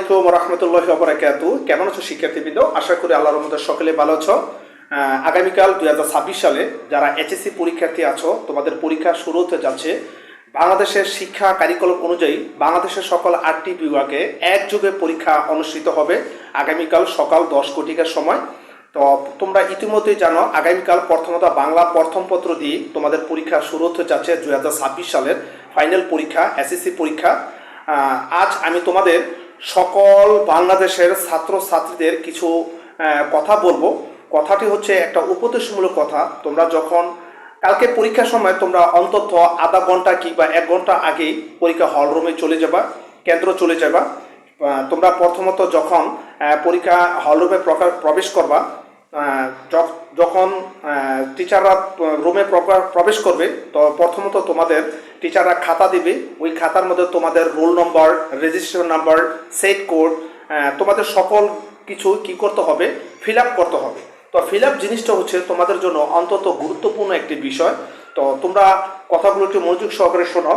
আলাইকুম রহমতুল্লাহি ওয়া বারাকাতুহু। কেমন আছো শিক্ষার্থীবৃন্দ? আশা করি আল্লাহর রহমতে সকলে ভালো আছো। আগামীকাল 2026 সালে যারা এইচএসসি পরীক্ষার্থী আছো, তোমাদের পরীক্ষা শুরু হতে যাচ্ছে। বাংলাদেশের শিক্ষা কারিকুলাম অনুযায়ী বাংলাদেশের সকল 8টি বিভাগে একযোগে পরীক্ষা অনুষ্ঠিত হবে আগামীকাল সকাল 10 কোটিকার সময়। তো তোমরা ইতিমধ্যেই জানো, আগামীকাল প্রথমত বাংলা প্রথম পত্র দিয়ে তোমাদের পরীক্ষা শুরু হতে যাচ্ছে 2026 সালের ফাইনাল পরীক্ষা, এসএসসি পরীক্ষা। আজ আমি তোমাদের সকল বাংলাদেশের ছাত্রছাত্রীদের কিছু কথা বলবো। কথাটি হচ্ছে একটা উপদেশমূলক কথা। তোমরা যখন কালকে পরীক্ষার সময় তোমরা অন্তত আধা ঘন্টা কিংবা 1 ঘন্টা আগেই পরীক্ষা হল রুমে চলে যাবা, কেন্দ্র চলে যাবা। তোমরা প্রথমত যখন পরীক্ষা হল রুমে প্রবেশ করবা, যখন টিচাররা রুমে প্রবেশ করবে, তো প্রথমত তোমাদের টিচাররা খাতা দিবে। ওই খাতার মধ্যে তোমাদের roll number, registration number, set code, তোমাদের সকল কিছু কি করতে হবে, ফিল আপ করতে হবে। তো ফিল আপ জিনিসটা হচ্ছে তোমাদের জন্য অন্তত গুরুত্বপূর্ণ একটি বিষয়। তো তোমরা কথাগুলো একটু মনোযোগ সহকারে শোনো।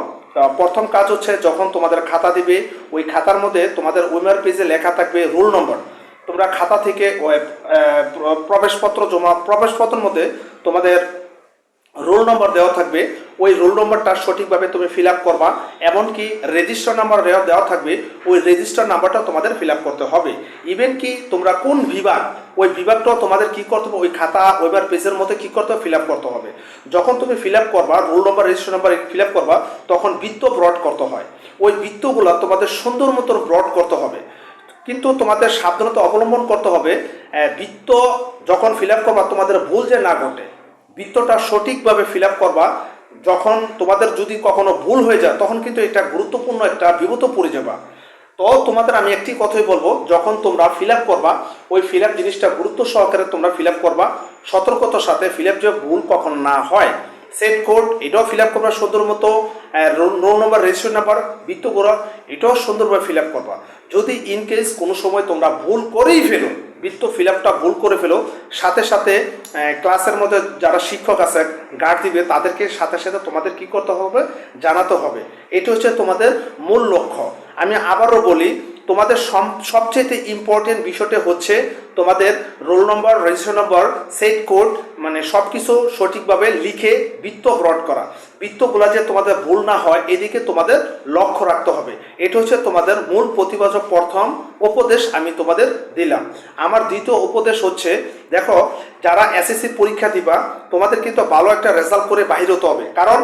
প্রথম কাজ হচ্ছে, যখন তোমাদের খাতা দিবে, ওই খাতার মধ্যে তোমাদের ওয়েমার পেজে লেখা থাকবে রোল নম্বর। তোমরা খাতা থেকে প্রবেশপত্রের মধ্যে তোমাদের রোল নম্বর দেওয়া থাকবে। ওই রোল নম্বরটা সঠিকভাবে তুমি ফিল আপ করবা। এমনকি রেজিস্টার নাম্বার দেওয়া থাকবে, ওই রেজিস্টার নাম্বারটা তোমাদের ফিল আপ করতে হবে। ইভেন কি তোমরা কোন বিভাগ, ওই বিভাগটাও তোমাদের কি করতে হবে, ওই খাতা ওইবার পেজের মধ্যে কি করতে হবে, ফিল আপ করতে হবে। যখন তুমি ফিল আপ করবা, roll number, register number fill up করবা, তখন বৃত্ত ব্রড করতে হয়। ওই বৃত্তগুলো তোমাদের সুন্দর মতো ব্রড করতে হবে। কিন্তু তোমাদের সাবধানতা অবলম্বন করতে হবে। বৃত্ত যখন ফিল আপ করবা, তোমাদের ভুল যে না ঘটে, বৃত্তটা সঠিকভাবে ফিল আপ করবা। যখন তোমাদের যদি কখনো ভুল হয়ে যায়, তখন কিন্তু এটা গুরুত্বপূর্ণ একটা বিপদে পড়ে যাবা। তো তোমাদের আমি একটি কথাই বলবো, যখন তোমরা ফিল আপ করবা, ওই ফিল আপ জিনিসটা গুরুত্ব সহকারে তোমরা ফিল আপ করবা, সতর্কতার সাথে ফিল আপ যে ভুল কখন না হয়। সেট কোড এটাও ফিল আপ করবা সুন্দর মতো, রোল নম্বর, রেজিস্ট্রেশন নাম্বার, বৃত্তগুলো এটাও সুন্দরভাবে ফিল আপ করবা। যদি ইনকেস কোনো সময় তোমরা ভুল করেই ফেলো, বৃত্ত ফিল আপটা ভুল করে ফেলো, সাথে সাথে ক্লাসের মধ্যে যারা শিক্ষক আছে, গার্ড দিবে, তাদেরকে সাথে সাথে তোমাদের কি করতে হবে, জানাতে হবে। এটি হচ্ছে তোমাদের মূল লক্ষ্য। আমি আবারও বলি, তোমাদের সবচেয়ে ইম্পর্টেন্ট বিষয়টা হচ্ছে তোমাদের roll number, registration number, set code, মানে সব কিছু সঠিকভাবে লিখে বৃত্ত ব্রড করা। বৃত্তগুলো যে তোমাদের ভুল না হয়, এদিকে তোমাদের লক্ষ্য রাখতে হবে। এটা হচ্ছে তোমাদের মূল প্রতিবাচক প্রথম উপদেশ আমি তোমাদের দিলাম। আমার দ্বিতীয় উপদেশ হচ্ছে, দেখো, যারা এসএসসি পরীক্ষা দিবা, তোমাদের কিন্তু ভালো একটা রেজাল্ট করে বাহির হতে হবে। কারণ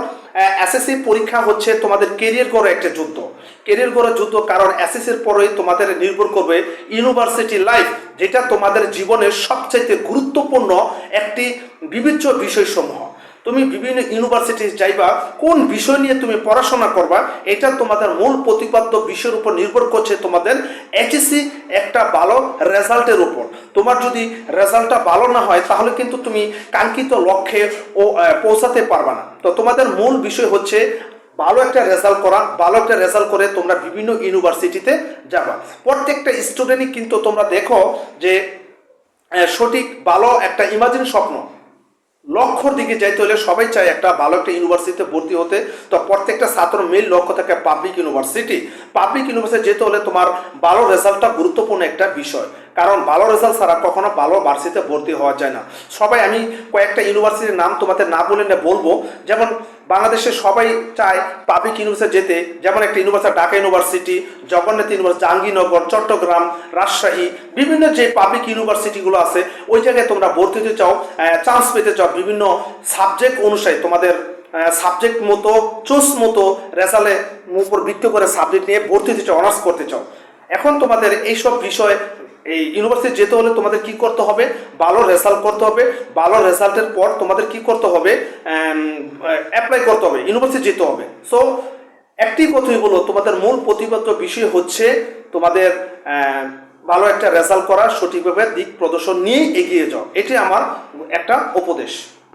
এসএসসি পরীক্ষা হচ্ছে তোমাদের কেরিয়ার গড়ে একটা যুদ্ধ, কেরিয়ার গড়ে যুদ্ধ। কারণ এসএসসির পরেই তোমাদের নির্ভর করবে ইউনিভার্সিটি লাইফ, যেটা তোমাদের জীবনের সবচাইতে গুরুত্বপূর্ণ একটি বিবেচ্য বিষয়সমূহ। তুমি বিভিন্ন ইউনিভার্সিটি যাইবা, কোন বিষয় নিয়ে তুমি পড়াশোনা করবা, এটা তোমাদের মূল প্রতিপাদ্য বিষয়ের উপর নির্ভর করছে তোমাদের এইচএসসি একটা ভালো রেজাল্টের উপর। তোমার যদি রেজাল্টটা ভালো না হয়, তাহলে কিন্তু তুমি কাঙ্ক্ষিত লক্ষ্যে পৌঁছাতে পারবা না। তো তোমাদের মূল বিষয় হচ্ছে ভালো একটা রেজাল্ট করা। ভালো একটা রেজাল্ট করে তোমরা বিভিন্ন ইউনিভার্সিটিতে যাবা। প্রত্যেকটা স্টুডেন্টই কিন্তু তোমরা দেখো যে সঠিক ভালো একটা ইমাজিন স্বপ্ন, লক্ষ্যর দিকে যাইতে হলে সবাই চায় একটা ভালো একটা ইউনিভার্সিটিতে ভর্তি হতে। তো প্রত্যেকটা ছাত্র মেইন লক্ষ্য থাকে পাবলিক ইউনিভার্সিটি। পাবলিক ইউনিভার্সিটি যেতে হলে তোমার ভালো রেজাল্টটা গুরুত্বপূর্ণ একটা বিষয়। কারণ ভালো রেজাল্ট ছাড়া কখনো ভালো ভার্সিটিতে ভর্তি হওয়া যায় না। সবাই, আমি কয়েকটা ইউনিভার্সিটির নাম তোমাদের না বলে বলবো। যেমন বাংলাদেশে সবাই চায় পাবলিক ইউনিভার্সিটি যেতে। যেমন একটা university Dhaka university, Jagannath university, Jahangirnagar, Chittagong, Rajshahi, বিভিন্ন যে পাবলিক ইউনিভার্সিটিগুলো আছে, ওই জায়গায় তোমরা ভর্তি হতে চাও, চান্স পেতে চাও। বিভিন্ন সাবজেক্ট অনুসারে তোমাদের সাবজেক্ট মতো, চুজ মতো রেজাল্টের উপর ভিত্তি করে সাবজেক্ট নিয়ে ভর্তি হতে চাও, অনার্স করতে চাও। এখন তোমাদের এইসব বিষয়, এই ইউনিভার্সিটি যেতে হলে তোমাদের কি করতে হবে, ভালো রেজাল্ট করতে হবে। ভালো রেজাল্টের পর তোমাদের কি করতে হবে, অ্যাপ্লাই করতে হবে, ইউনিভার্সিটি যেতে হবে। সো একটি কথাই বলো, তোমাদের মূল প্রতিপাদ্য বিষয় হচ্ছে তোমাদের ভালো একটা রেজাল্ট করা, সঠিকভাবে দিক প্রদর্শন নিয়ে এগিয়ে যাও। এটি আমার একটা উপদেশ।